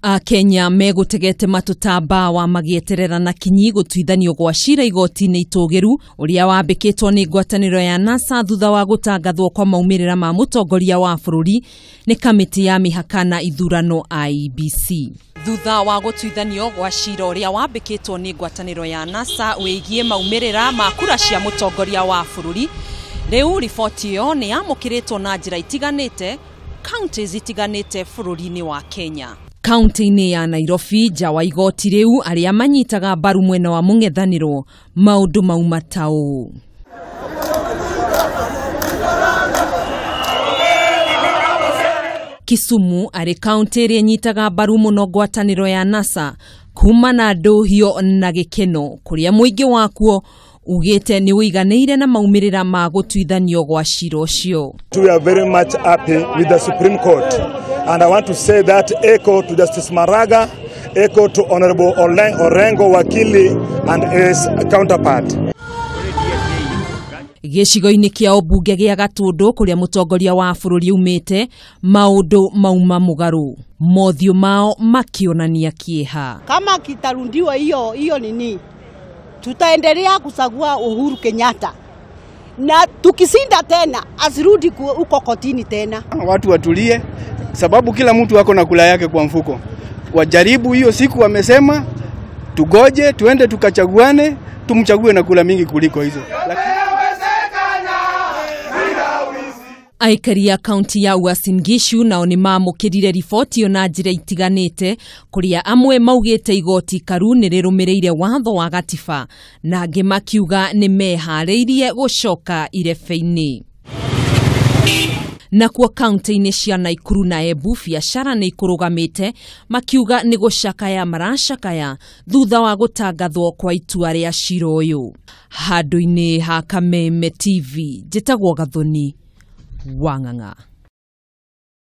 Akenya megutegete matutamba wa magieterera na kinyi gutwithanio gwa cira igoti-ini itugiru uria wambikitwo ni ngwataniro ya NASA thutha wa gutangathwo kwa moumirira ma mutongoria wa bururi ni kamiti ya mihaka na ithurano IEBC. Thutha wa gutwithanio gwa cira uria wambikitwo ni ngwataniro ya NASA wigie maumirira ma kura cia mutongoria wa bururi, riu riboti iyo ni yamukiritwo na njira itiganite counties itiganite bururi-ini wa Kenya. County-ini ya Nairobi nja wa igoti riu aria manyitaga mbaru mwena wa mung'ethaniro maundu mauma ta uu. Kisumu ari county iria nyitaga mbaru muno ngwataniro ya NASA kuma na nduhio na gikeno kuria muingi wakuo ugite ni uiganeire na maumirira ma gutwithanio gwa cira ucio. We are very much happy with the Supreme Court, and I want to say that echo to Justice Maraga, echo to Honorable Orengo Wakili and his counterpart. Gicigo-ini kia ubunge gia Gatundu kuria mutongoria wa bururi umite maundu mauma mugaru, mothiu mao makionania kieha. Kama kitarundiwa hiyo nini, tutaendelea kusagua Uhuru Kenyatta, na tukisinda tena asirudi uko kotini tena. Watu watulie, sababu kila mtu wako na kula yake kwa mfuko. Wajaribu hiyo siku, wamesema tugoje tuende tukachaguane, tumchague na kula mingi kuliko hizo. Aikari ya kaunti ya Uasin Gishu nao ni mamukirire riboti yo na njira itiganite kuria amwe maugite igoti ikaru nirirumireire watho wa gatiba na angi makiuga ni mehariirie gucoka irebe-ini. Nakuo kaunti-ini cia Nakuru na Embu biacara ni ikurugamite makiuga ni gucakaya maracakaya thutha wa gutangathwo kwa itua ria cira uyu. Handu-ini ha Kameme TV njitagwo Gathoni Wang'ang'a.